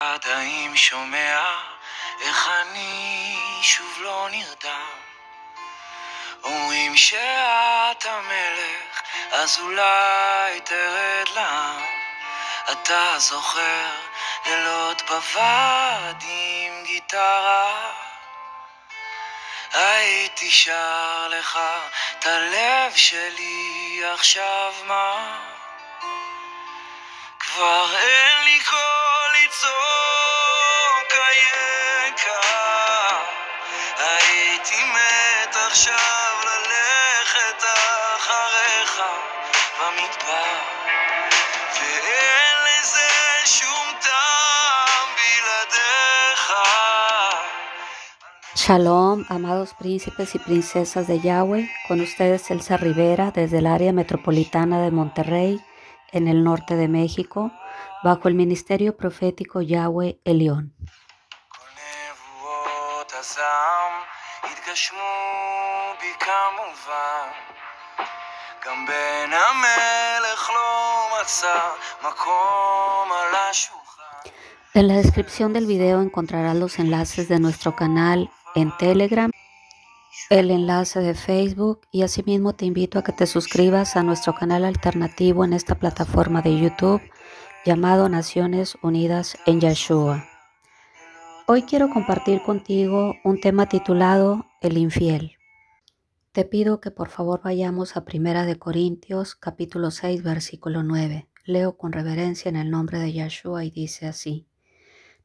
האם שומע איך אני שוב לא נרדם? אומרים שאת המלך, אז אולי תרד לעם. אתה זוכר לילות בוועד עם גיטרה? הייתי שר לך את הלב שלי, עכשיו מה? כבר אין לי קול לצעוק היקר. הייתי מת עכשיו ללכת אחריך במדבר, ואין לזה שום טעם בלעדיך. Shalom, amados príncipes y princesas de Yahweh, con ustedes Elsa Rivera desde el área metropolitana de Monterrey, en el norte de México, bajo el ministerio profético Yahweh Elión. כל נבואות הזעם התגשמו בי כמובן, גם בן המלך לא מצא מקום על השולחן. En la descripción del video encontrarás los enlaces de nuestro canal en Telegram, el enlace de Facebook y asimismo te invito a que te suscribas a nuestro canal alternativo en esta plataforma de YouTube llamado Naciones Unidas en Yeshua. Hoy quiero compartir contigo un tema titulado El infiel. Te pido que por favor vayamos a 1 Corintios capítulo 6 versículo 9. Leo con reverencia en el nombre de Yeshua y dice así: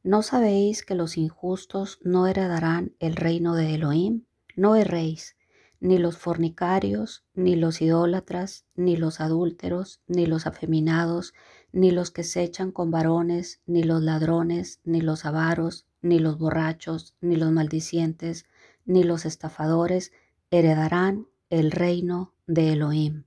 ¿No sabéis que los injustos no heredarán el reino de Elohim? No erréis, ni los fornicarios, ni los idólatras, ni los adúlteros, ni los afeminados, ni los que se echan con varones, ni los ladrones, ni los avaros, ni los borrachos, ni los maldicientes, ni los estafadores heredarán el reino de Elohim.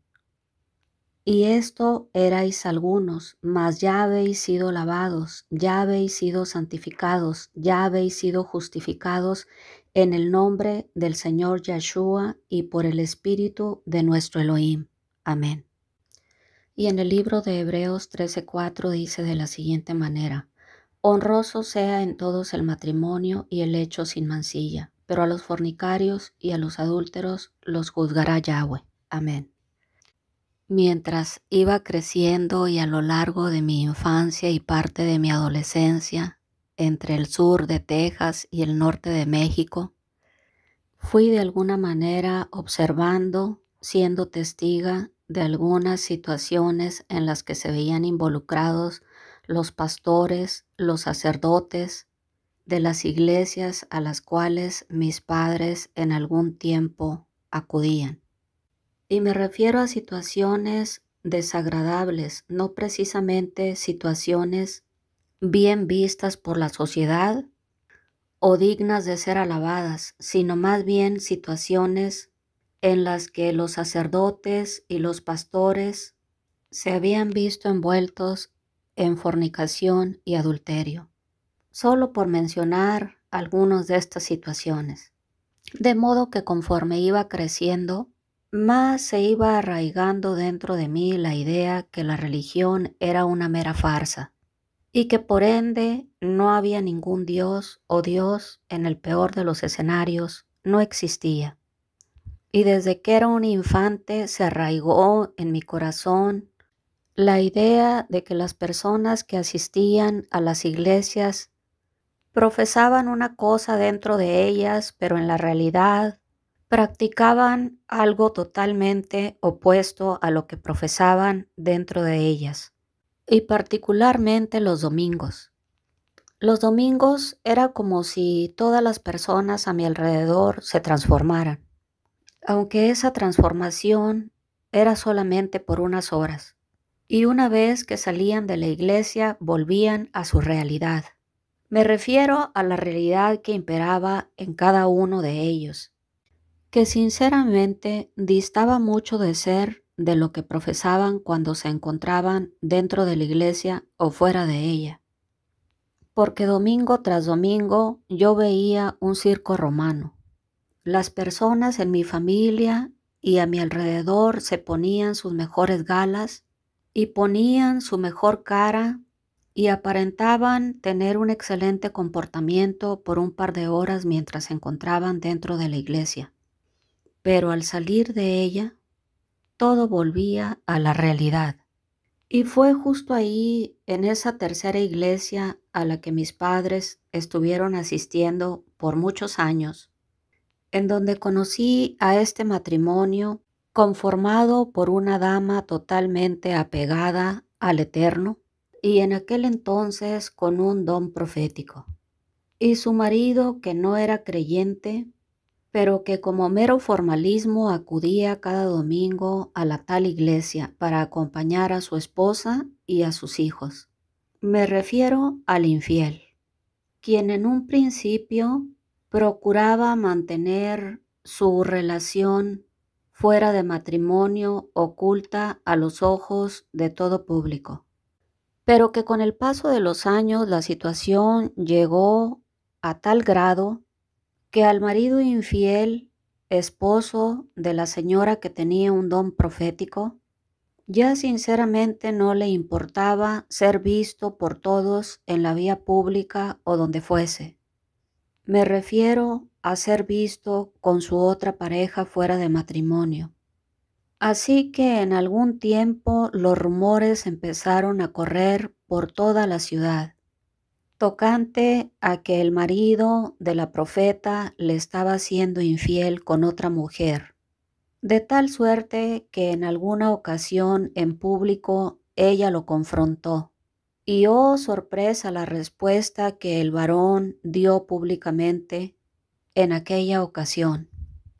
Y esto erais algunos, mas ya habéis sido lavados, ya habéis sido santificados, ya habéis sido justificados en el nombre del Señor Yeshua y por el Espíritu de nuestro Elohim. Amén. Y en el libro de Hebreos 13:4 dice de la siguiente manera: honroso sea en todos el matrimonio y el lecho sin mancilla, pero a los fornicarios y a los adúlteros los juzgará Yahweh. Amén. Mientras iba creciendo y a lo largo de mi infancia y parte de mi adolescencia, entre el sur de Texas y el norte de México, fui de alguna manera observando, siendo testiga de algunas situaciones en las que se veían involucrados los pastores, los sacerdotes de las iglesias a las cuales mis padres en algún tiempo acudían. Y me refiero a situaciones desagradables, no precisamente situaciones bien vistas por la sociedad o dignas de ser alabadas, sino más bien situaciones en las que los sacerdotes y los pastores se habían visto envueltos en fornicación y adulterio, solo por mencionar algunas de estas situaciones. De modo que conforme iba creciendo, más se iba arraigando dentro de mí la idea que la religión era una mera farsa y que por ende no había ningún Dios o Dios, en el peor de los escenarios, no existía. Y desde que era un infante se arraigó en mi corazón la idea de que las personas que asistían a las iglesias profesaban una cosa dentro de ellas, pero en la realidad practicaban algo totalmente opuesto a lo que profesaban dentro de ellas, y particularmente los domingos. Los domingos era como si todas las personas a mi alrededor se transformaran, aunque esa transformación era solamente por unas horas, y una vez que salían de la iglesia volvían a su realidad. Me refiero a la realidad que imperaba en cada uno de ellos, que sinceramente distaba mucho de ser de lo que profesaban cuando se encontraban dentro de la iglesia o fuera de ella. Porque domingo tras domingo yo veía un circo romano. Las personas en mi familia y a mi alrededor se ponían sus mejores galas y ponían su mejor cara y aparentaban tener un excelente comportamiento por un par de horas mientras se encontraban dentro de la iglesia. Pero al salir de ella, todo volvía a la realidad. Y fue justo ahí, en esa tercera iglesia a la que mis padres estuvieron asistiendo por muchos años, en donde conocí a este matrimonio conformado por una dama totalmente apegada al Eterno y en aquel entonces con un don profético, y su marido que no era creyente, pero que como mero formalismo acudía cada domingo a la tal iglesia para acompañar a su esposa y a sus hijos. Me refiero al infiel, quien en un principio procuraba mantener su relación fuera de matrimonio oculta a los ojos de todo público, pero que con el paso de los años la situación llegó a tal grado que al marido infiel, esposo de la señora que tenía un don profético, ya sinceramente no le importaba ser visto por todos en la vía pública o donde fuese. Me refiero a ser visto con su otra pareja fuera de matrimonio. Así que en algún tiempo los rumores empezaron a correr por toda la ciudad, tocante a que el marido de la profeta le estaba siendo infiel con otra mujer, de tal suerte que en alguna ocasión en público ella lo confrontó. Y oh sorpresa la respuesta que el varón dio públicamente en aquella ocasión.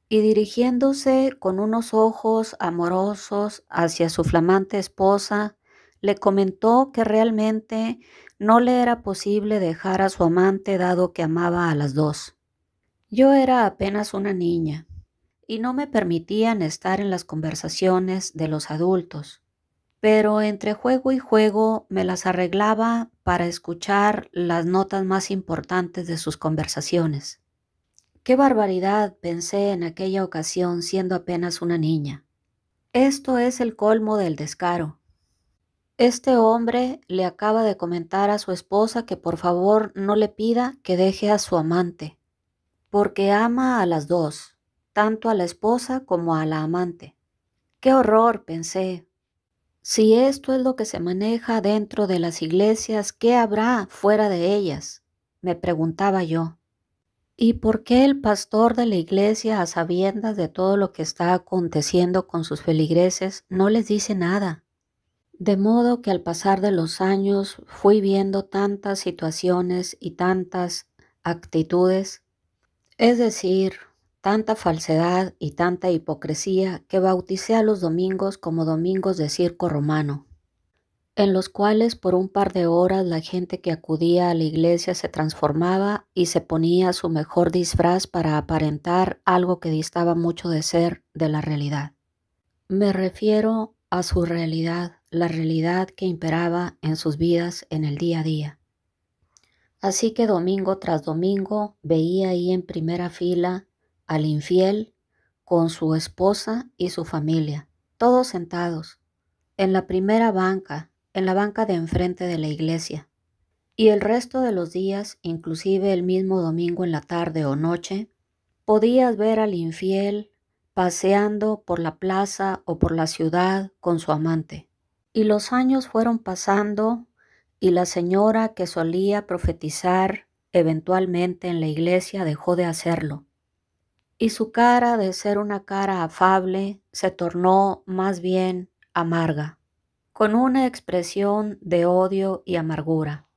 Y dirigiéndose con unos ojos amorosos hacia su flamante esposa, le comentó que realmente no le era posible dejar a su amante dado que amaba a las dos. Yo era apenas una niña y no me permitían estar en las conversaciones de los adultos, pero entre juego y juego me las arreglaba para escuchar las notas más importantes de sus conversaciones. ¡Qué barbaridad!, pensé en aquella ocasión siendo apenas una niña. Esto es el colmo del descaro. Este hombre le acaba de comentar a su esposa que por favor no le pida que deje a su amante, porque ama a las dos, tanto a la esposa como a la amante. ¡Qué horror!, pensé. Si esto es lo que se maneja dentro de las iglesias, ¿qué habrá fuera de ellas?, me preguntaba yo. ¿Y por qué el pastor de la iglesia, a sabiendas de todo lo que está aconteciendo con sus feligreses, no les dice nada? De modo que al pasar de los años fui viendo tantas situaciones y tantas actitudes, es decir, tanta falsedad y tanta hipocresía, que bauticé a los domingos como domingos de circo romano, en los cuales por un par de horas la gente que acudía a la iglesia se transformaba y se ponía su mejor disfraz para aparentar algo que distaba mucho de ser de la realidad. Me refiero a su realidad, la realidad que imperaba en sus vidas en el día a día. Así que domingo tras domingo veía ahí en primera fila al infiel con su esposa y su familia, todos sentados en la primera banca, en la banca de enfrente de la iglesia. Y el resto de los días, inclusive el mismo domingo en la tarde o noche, podías ver al infiel paseando por la plaza o por la ciudad con su amante. Y los años fueron pasando y la señora que solía profetizar eventualmente en la iglesia dejó de hacerlo. Y su cara, de ser una cara afable, se tornó más bien amarga, con una expresión de odio y amargura.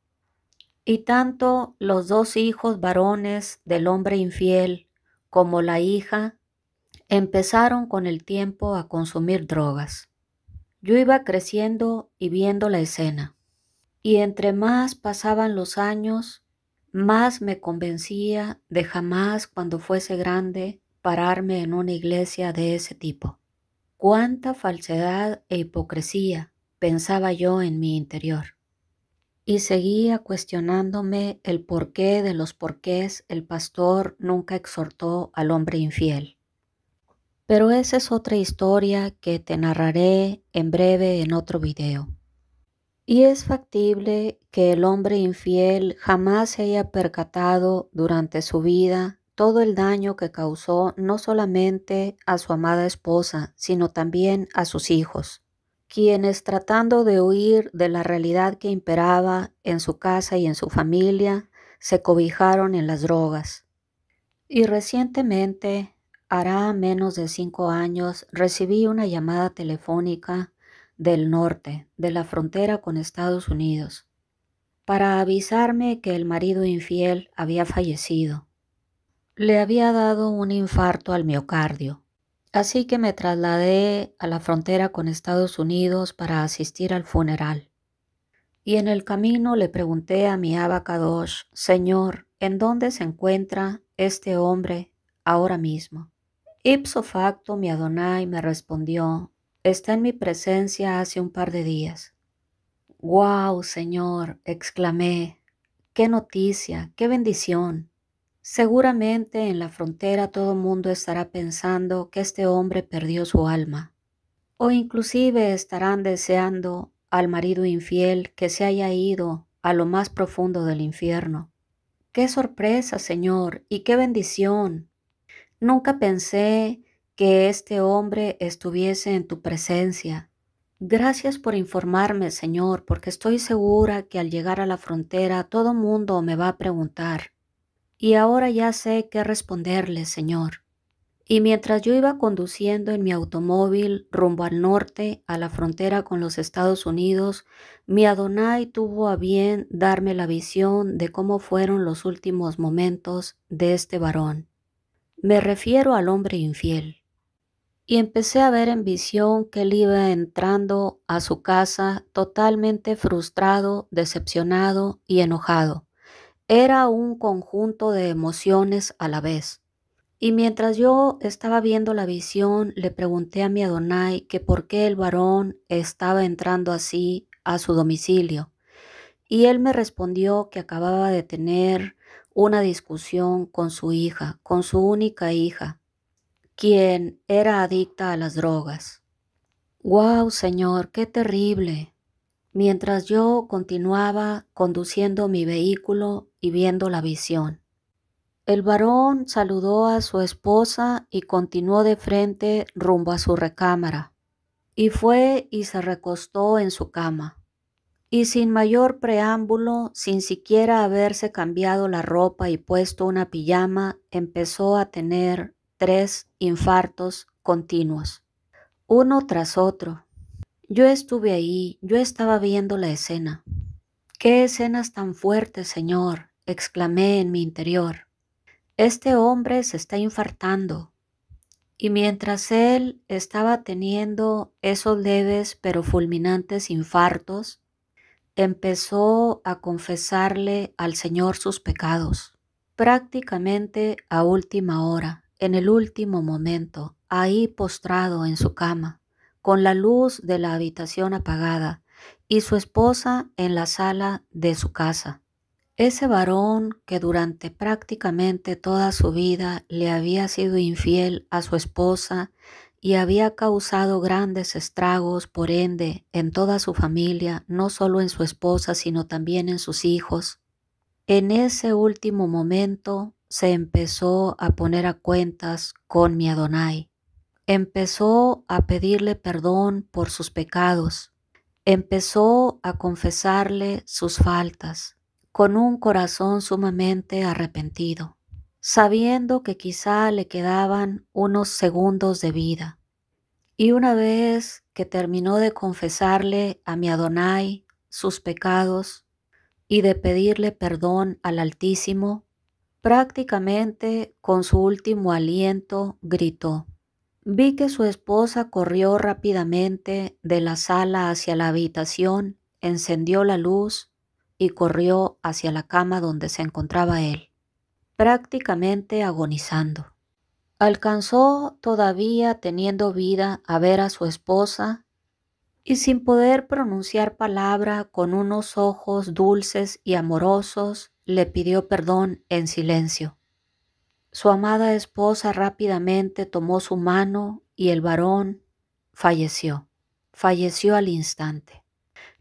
Y tanto los dos hijos varones del hombre infiel como la hija empezaron con el tiempo a consumir drogas. Yo iba creciendo y viendo la escena, y entre más pasaban los años, más me convencía de jamás, cuando fuese grande, pararme en una iglesia de ese tipo. ¡Cuánta falsedad e hipocresía!, pensaba yo en mi interior. Y seguía cuestionándome el porqué de los porqués el pastor nunca exhortó al hombre infiel. Pero esa es otra historia que te narraré en breve en otro video. Y es factible que el hombre infiel jamás se haya percatado durante su vida todo el daño que causó no solamente a su amada esposa, sino también a sus hijos, quienes tratando de huir de la realidad que imperaba en su casa y en su familia, se cobijaron en las drogas. Y recientemente, hará menos de 5 años, recibí una llamada telefónica del norte, de la frontera con Estados Unidos, para avisarme que el marido infiel había fallecido. Le había dado un infarto al miocardio, así que me trasladé a la frontera con Estados Unidos para asistir al funeral. Y en el camino le pregunté a mi Abacadosh: Señor, ¿en dónde se encuentra este hombre ahora mismo? Ipso facto mi Adonai me respondió: está en mi presencia hace un par de días. ¡Guau, Señor!, exclamé. ¡Qué noticia, qué bendición! Seguramente en la frontera todo el mundo estará pensando que este hombre perdió su alma, o inclusive estarán deseando al marido infiel que se haya ido a lo más profundo del infierno. ¡Qué sorpresa, Señor! ¡Y qué bendición! Nunca pensé que este hombre estuviese en tu presencia. Gracias por informarme, Señor, porque estoy segura que al llegar a la frontera todo mundo me va a preguntar. Y ahora ya sé qué responderle, Señor. Y mientras yo iba conduciendo en mi automóvil rumbo al norte, a la frontera con los Estados Unidos, mi Adonai tuvo a bien darme la visión de cómo fueron los últimos momentos de este varón. Me refiero al hombre infiel. Y empecé a ver en visión que él iba entrando a su casa totalmente frustrado, decepcionado y enojado. Era un conjunto de emociones a la vez. Y mientras yo estaba viendo la visión, le pregunté a mi Adonai que por qué el varón estaba entrando así a su domicilio. Y él me respondió que acababa de tener una discusión con su hija, con su única hija, quien era adicta a las drogas. ¡Wow, Señor, qué terrible! Mientras yo continuaba conduciendo mi vehículo y viendo la visión, el varón saludó a su esposa y continuó de frente rumbo a su recámara, y fue y se recostó en su cama. Y sin mayor preámbulo, sin siquiera haberse cambiado la ropa y puesto una pijama, empezó a tener 3 infartos continuos, uno tras otro. Yo estuve ahí, yo estaba viendo la escena. ¡Qué escenas tan fuertes, Señor!, exclamé en mi interior. Este hombre se está infartando. Y mientras él estaba teniendo esos leves pero fulminantes infartos, empezó a confesarle al Señor sus pecados, prácticamente a última hora, en el último momento, ahí postrado en su cama, con la luz de la habitación apagada y su esposa en la sala de su casa. Ese varón que durante prácticamente toda su vida le había sido infiel a su esposa y había causado grandes estragos, por ende, en toda su familia, no solo en su esposa, sino también en sus hijos. En ese último momento se empezó a poner a cuentas con mi Adonai. Empezó a pedirle perdón por sus pecados. Empezó a confesarle sus faltas con un corazón sumamente arrepentido, sabiendo que quizá le quedaban unos segundos de vida. Y una vez que terminó de confesarle a mi Adonai sus pecados y de pedirle perdón al Altísimo, prácticamente con su último aliento gritó. Vi que su esposa corrió rápidamente de la sala hacia la habitación, encendió la luz y corrió hacia la cama donde se encontraba él, prácticamente agonizando. Alcanzó todavía teniendo vida a ver a su esposa y sin poder pronunciar palabra, con unos ojos dulces y amorosos, le pidió perdón en silencio. Su amada esposa rápidamente tomó su mano y el varón falleció al instante.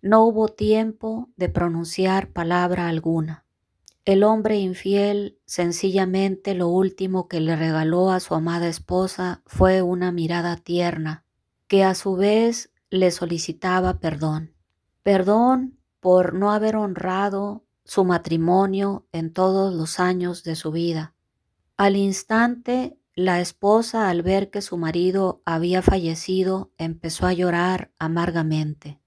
No hubo tiempo de pronunciar palabra alguna. El hombre infiel, sencillamente lo último que le regaló a su amada esposa fue una mirada tierna, que a su vez le solicitaba perdón. Perdón por no haber honrado su matrimonio en todos los años de su vida. Al instante, la esposa, al ver que su marido había fallecido, empezó a llorar amargamente.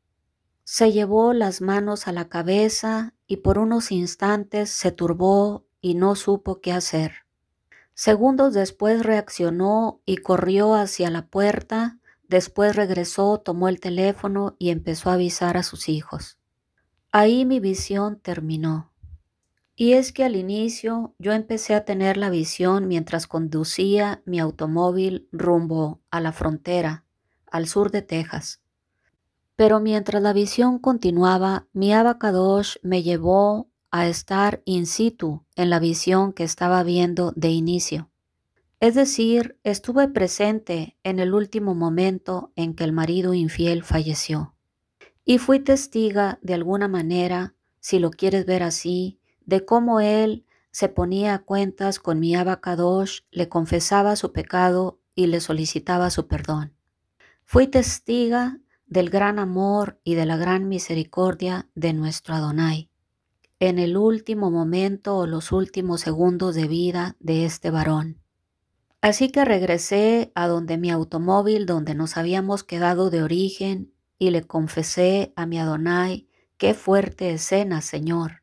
Se llevó las manos a la cabeza y por unos instantes se turbó y no supo qué hacer. Segundos después reaccionó y corrió hacia la puerta. Después regresó, tomó el teléfono y empezó a avisar a sus hijos. Ahí mi visión terminó. Y es que al inicio yo empecé a tener la visión mientras conducía mi automóvil rumbo a la frontera, al sur de Texas. Pero mientras la visión continuaba, mi Abacadosh me llevó a estar in situ en la visión que estaba viendo de inicio. Es decir, estuve presente en el último momento en que el marido infiel falleció. Y fui testiga de alguna manera, si lo quieres ver así, de cómo él se ponía a cuentas con mi Abacadosh, le confesaba su pecado y le solicitaba su perdón. Fui testiga del gran amor y de la gran misericordia de nuestro Adonai en el último momento o los últimos segundos de vida de este varón. Así que regresé a donde mi automóvil, donde nos habíamos quedado de origen, y le confesé a mi Adonai: qué fuerte escena, Señor.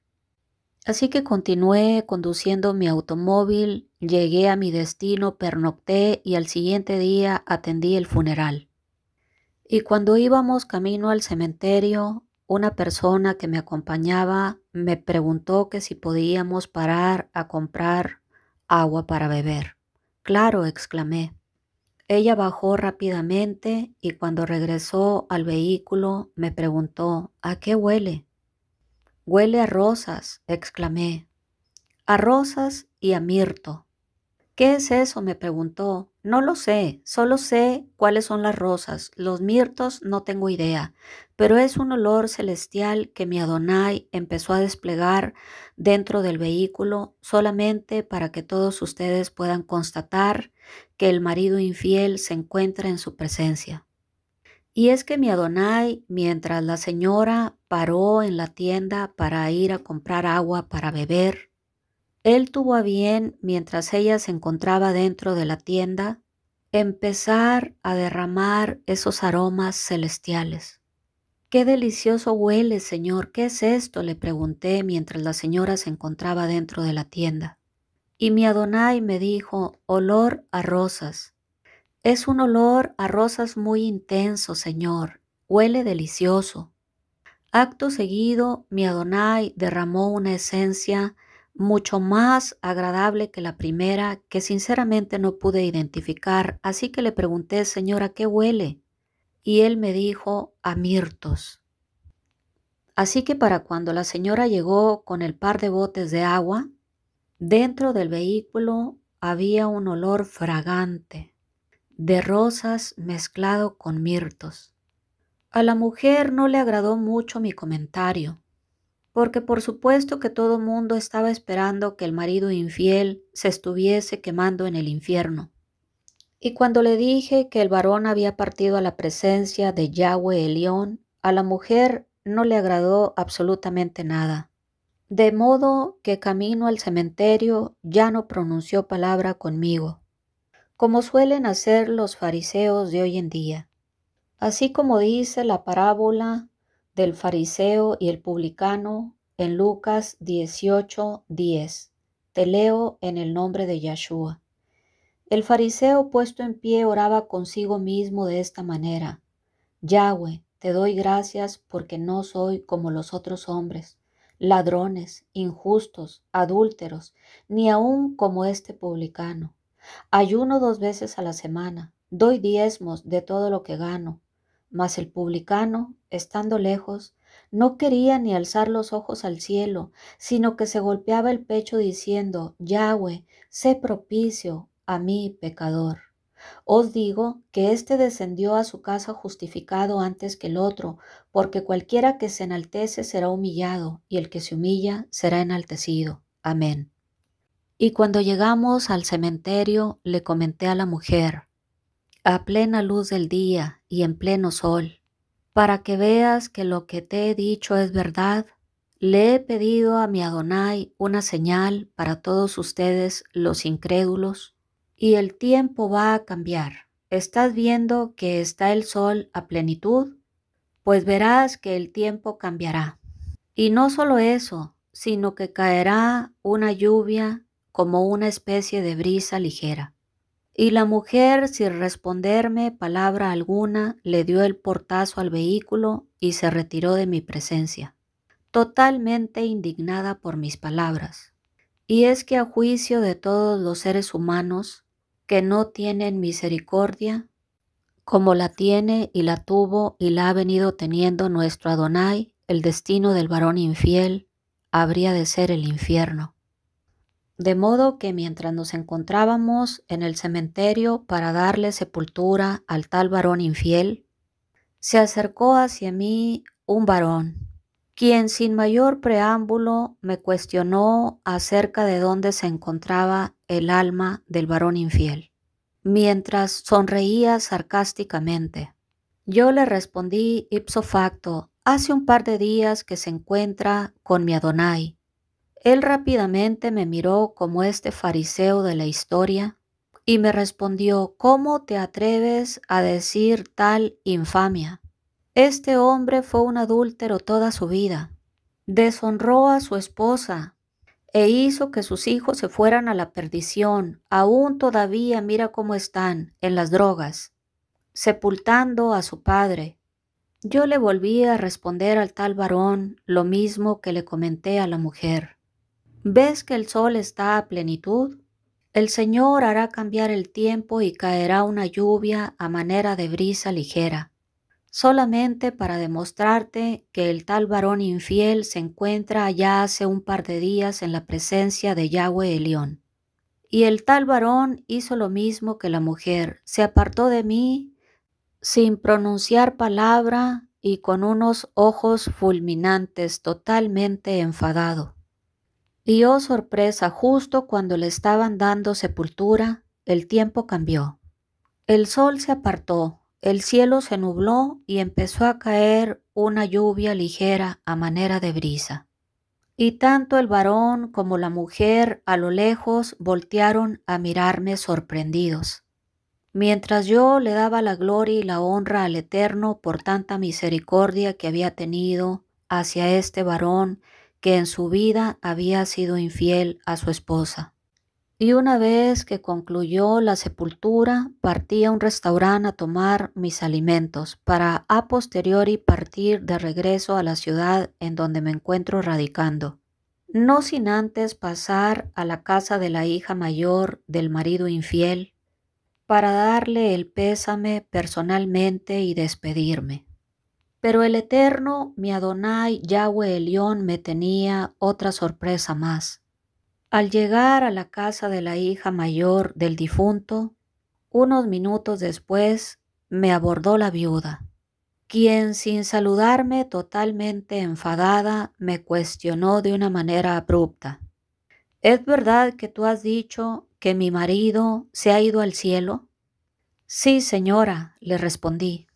Así que continué conduciendo mi automóvil, llegué a mi destino, pernocté y al siguiente día atendí el funeral. Y cuando íbamos camino al cementerio, una persona que me acompañaba me preguntó que si podíamos parar a comprar agua para beber. Claro, exclamé. Ella bajó rápidamente y cuando regresó al vehículo me preguntó: ¿a qué huele? Huele a rosas, exclamé. A rosas y a mirto. ¿Qué es eso?, me preguntó. No lo sé, solo sé cuáles son las rosas. Los mirtos no tengo idea, pero es un olor celestial que mi Adonai empezó a desplegar dentro del vehículo solamente para que todos ustedes puedan constatar que el marido infiel se encuentra en su presencia. Y es que mi Adonai, mientras la señora paró en la tienda para ir a comprar agua para beber, él tuvo a bien, mientras ella se encontraba dentro de la tienda, empezar a derramar esos aromas celestiales. «¡Qué delicioso huele, Señor! ¿Qué es esto?», le pregunté mientras la señora se encontraba dentro de la tienda. Y mi Adonai me dijo: olor a rosas. Es un olor a rosas muy intenso, Señor. Huele delicioso. Acto seguido, mi Adonai derramó una esencia mucho más agradable que la primera, que sinceramente no pude identificar, así que le pregunté: Señor, ¿a qué huele? Y él me dijo: a mirtos. Así que para cuando la señora llegó con el par de botes de agua, dentro del vehículo había un olor fragante de rosas mezclado con mirtos. A la mujer no le agradó mucho mi comentario, porque por supuesto que todo mundo estaba esperando que el marido infiel se estuviese quemando en el infierno. Y cuando le dije que el varón había partido a la presencia de Yahweh Elión, a la mujer no le agradó absolutamente nada. De modo que camino al cementerio ya no pronunció palabra conmigo, como suelen hacer los fariseos de hoy en día. Así como dice la parábola del fariseo y el publicano en Lucas 18:10. Te leo en el nombre de Yahshua. El fariseo puesto en pie oraba consigo mismo de esta manera: Yahweh, te doy gracias porque no soy como los otros hombres, ladrones, injustos, adúlteros, ni aun como este publicano. Ayuno 2 veces a la semana, doy diezmos de todo lo que gano. Mas el publicano, estando lejos, no quería ni alzar los ojos al cielo, sino que se golpeaba el pecho diciendo: Yahweh, sé propicio a mí, pecador. Os digo que éste descendió a su casa justificado antes que el otro, porque cualquiera que se enaltece será humillado, y el que se humilla será enaltecido. Amén. Y cuando llegamos al cementerio, le comenté a la mujer, a plena luz del día y en pleno sol, para que veas que lo que te he dicho es verdad, le he pedido a mi Adonai una señal para todos ustedes los incrédulos, y el tiempo va a cambiar. ¿Estás viendo que está el sol a plenitud? Pues verás que el tiempo cambiará. Y no solo eso, sino que caerá una lluvia como una especie de brisa ligera. Y la mujer, sin responderme palabra alguna, le dio el portazo al vehículo y se retiró de mi presencia, totalmente indignada por mis palabras. Y es que a juicio de todos los seres humanos que no tienen misericordia, como la tiene y la tuvo y la ha venido teniendo nuestro Adonai, el destino del varón infiel habría de ser el infierno. De modo que mientras nos encontrábamos en el cementerio para darle sepultura al tal varón infiel, se acercó hacia mí un varón, quien sin mayor preámbulo me cuestionó acerca de dónde se encontraba el alma del varón infiel, mientras sonreía sarcásticamente. Yo le respondí ipso facto, hace un par de días que se encuentra con mi Adonai. Él rápidamente me miró como este fariseo de la historia y me respondió, ¿cómo te atreves a decir tal infamia? Este hombre fue un adúltero toda su vida. Deshonró a su esposa e hizo que sus hijos se fueran a la perdición. Aún todavía mira cómo están en las drogas, sepultando a su padre. Yo le volví a responder al tal varón lo mismo que le comenté a la mujer. ¿Ves que el sol está a plenitud? El Señor hará cambiar el tiempo y caerá una lluvia a manera de brisa ligera, solamente para demostrarte que el tal varón infiel se encuentra ya hace un par de días en la presencia de Yahweh Elión. Y el tal varón hizo lo mismo que la mujer, se apartó de mí sin pronunciar palabra y con unos ojos fulminantes, totalmente enfadado. Y oh sorpresa, justo cuando le estaban dando sepultura, el tiempo cambió. El sol se apartó, el cielo se nubló y empezó a caer una lluvia ligera a manera de brisa. Y tanto el varón como la mujer a lo lejos voltearon a mirarme sorprendidos, mientras yo le daba la gloria y la honra al Eterno por tanta misericordia que había tenido hacia este varón que en su vida había sido infiel a su esposa. Y una vez que concluyó la sepultura, partí a un restaurante a tomar mis alimentos para a posteriori partir de regreso a la ciudad en donde me encuentro radicando, no sin antes pasar a la casa de la hija mayor del marido infiel para darle el pésame personalmente y despedirme. Pero el Eterno, mi Adonai Yahweh Elión, me tenía otra sorpresa más. Al llegar a la casa de la hija mayor del difunto, unos minutos después me abordó la viuda, quien sin saludarme totalmente enfadada me cuestionó de una manera abrupta. ¿Es verdad que tú has dicho que mi marido se ha ido al cielo? Sí, señora, le respondí.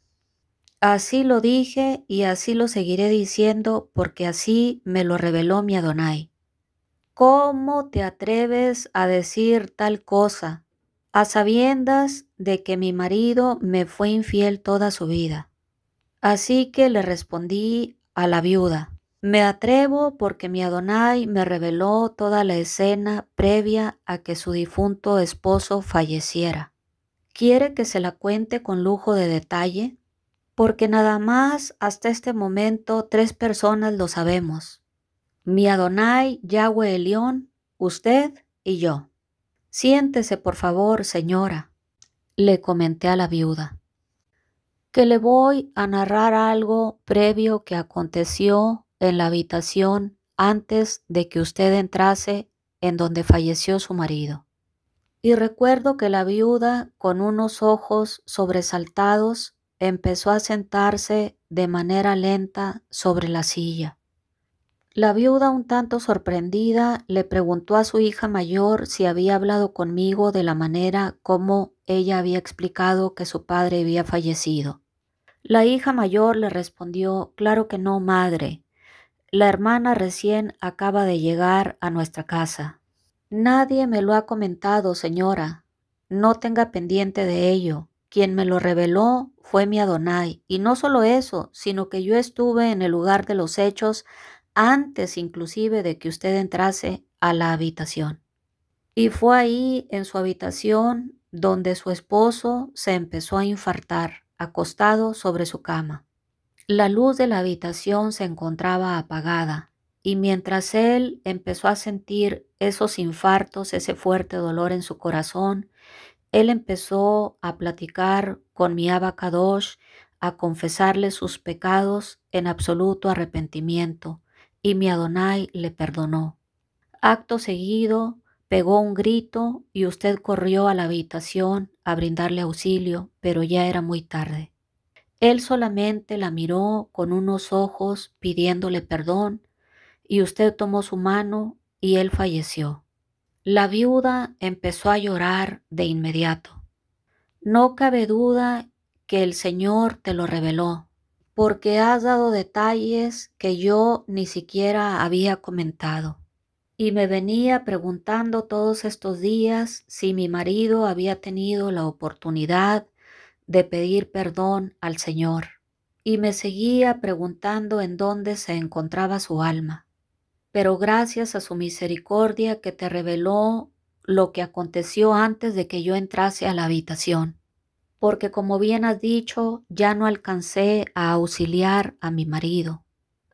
Así lo dije y así lo seguiré diciendo porque así me lo reveló mi Adonai. ¿Cómo te atreves a decir tal cosa, a sabiendas de que mi marido me fue infiel toda su vida? Así que le respondí a la viuda, me atrevo porque mi Adonai me reveló toda la escena previa a que su difunto esposo falleciera. ¿Quiere que se la cuente con lujo de detalle? Porque nada más hasta este momento 3 personas lo sabemos. Mi Adonai, Yahweh Elión, usted y yo. Siéntese, por favor, señora, le comenté a la viuda, que le voy a narrar algo previo que aconteció en la habitación antes de que usted entrase en donde falleció su marido. Y recuerdo que la viuda, con unos ojos sobresaltados, empezó a sentarse de manera lenta sobre la silla. La viuda, un tanto sorprendida, le preguntó a su hija mayor si había hablado conmigo de la manera como ella había explicado que su padre había fallecido. La hija mayor le respondió: «Claro que no, madre. La hermana recién acaba de llegar a nuestra casa». «Nadie me lo ha comentado, señora. No tenga pendiente de ello. Quien me lo reveló fue mi Adonai. Y no solo eso, sino que yo estuve en el lugar de los hechos antes inclusive de que usted entrase a la habitación». Y fue ahí, en su habitación, donde su esposo se empezó a infartar, acostado sobre su cama. La luz de la habitación se encontraba apagada, y mientras él empezó a sentir esos infartos, ese fuerte dolor en su corazón, él empezó a platicar con mi Abba Kadosh, a confesarle sus pecados en absoluto arrepentimiento, y mi Adonai le perdonó. Acto seguido, pegó un grito y usted corrió a la habitación a brindarle auxilio, pero ya era muy tarde. Él solamente la miró con unos ojos pidiéndole perdón, y usted tomó su mano y él falleció. La viuda empezó a llorar de inmediato. «No cabe duda que el Señor te lo reveló, porque has dado detalles que yo ni siquiera había comentado. Y me venía preguntando todos estos días si mi marido había tenido la oportunidad de pedir perdón al Señor. Y me seguía preguntando en dónde se encontraba su alma. Pero gracias a su misericordia que te reveló lo que aconteció antes de que yo entrase a la habitación. Porque como bien has dicho, ya no alcancé a auxiliar a mi marido.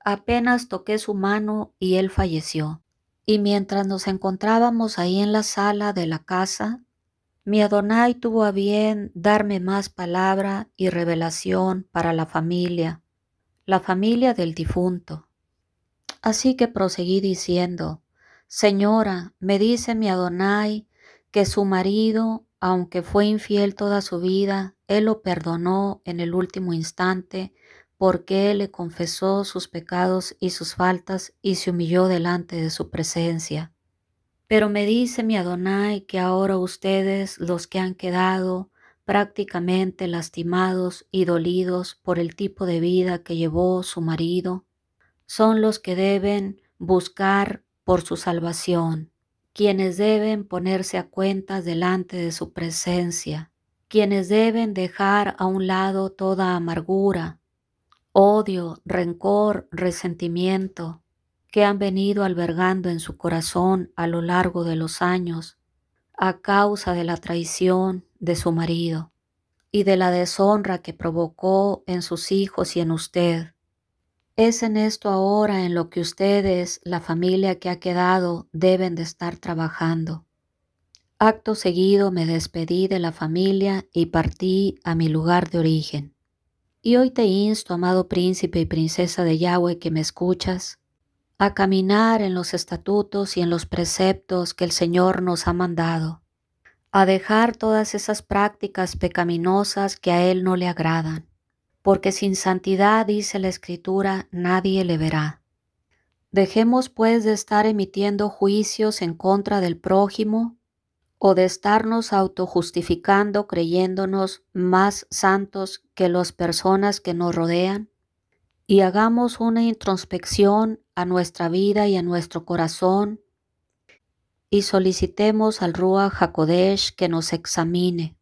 Apenas toqué su mano y él falleció. Y mientras nos encontrábamos ahí en la sala de la casa, mi Adonai tuvo a bien darme más palabra y revelación para la familia del difunto. Así que proseguí diciendo: «Señora, me dice mi Adonai que su marido, aunque fue infiel toda su vida, él lo perdonó en el último instante, porque él le confesó sus pecados y sus faltas y se humilló delante de su presencia. Pero me dice mi Adonai que ahora ustedes, los que han quedado prácticamente lastimados y dolidos por el tipo de vida que llevó su marido, son los que deben buscar por su salvación, quienes deben ponerse a cuentas delante de su presencia, quienes deben dejar a un lado toda amargura, odio, rencor, resentimiento que han venido albergando en su corazón a lo largo de los años a causa de la traición de su marido y de la deshonra que provocó en sus hijos y en usted. Es en esto ahora en lo que ustedes, la familia que ha quedado, deben de estar trabajando». Acto seguido me despedí de la familia y partí a mi lugar de origen. Y hoy te insto, amado príncipe y princesa de Yahweh que me escuchas, a caminar en los estatutos y en los preceptos que el Señor nos ha mandado, a dejar todas esas prácticas pecaminosas que a Él no le agradan, porque sin santidad, dice la Escritura, nadie le verá. Dejemos pues de estar emitiendo juicios en contra del prójimo o de estarnos autojustificando creyéndonos más santos que las personas que nos rodean, y hagamos una introspección a nuestra vida y a nuestro corazón y solicitemos al Ruach HaKodesh que nos examine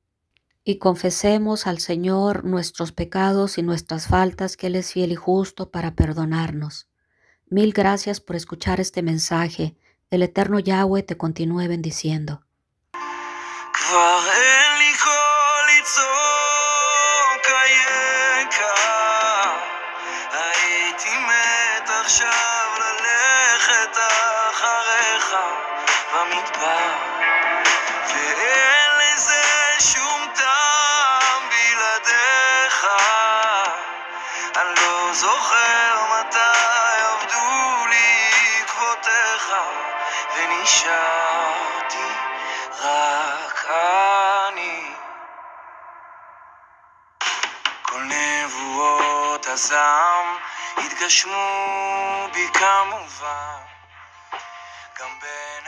y confesemos al Señor nuestros pecados y nuestras faltas, que Él es fiel y justo para perdonarnos. Mil gracias por escuchar este mensaje. El eterno Yahweh te continúe bendiciendo. כבר אין לי קול לצעוק אייכה, הייתי מת עכשיו ללכת אחריך במדבר, ואין לזה שום טעם בלעדיך. אני לא זוכר מתי עבדו לי עקבותיך, ונשארתי רק הזעם התגשמו בי כמובן, גם בין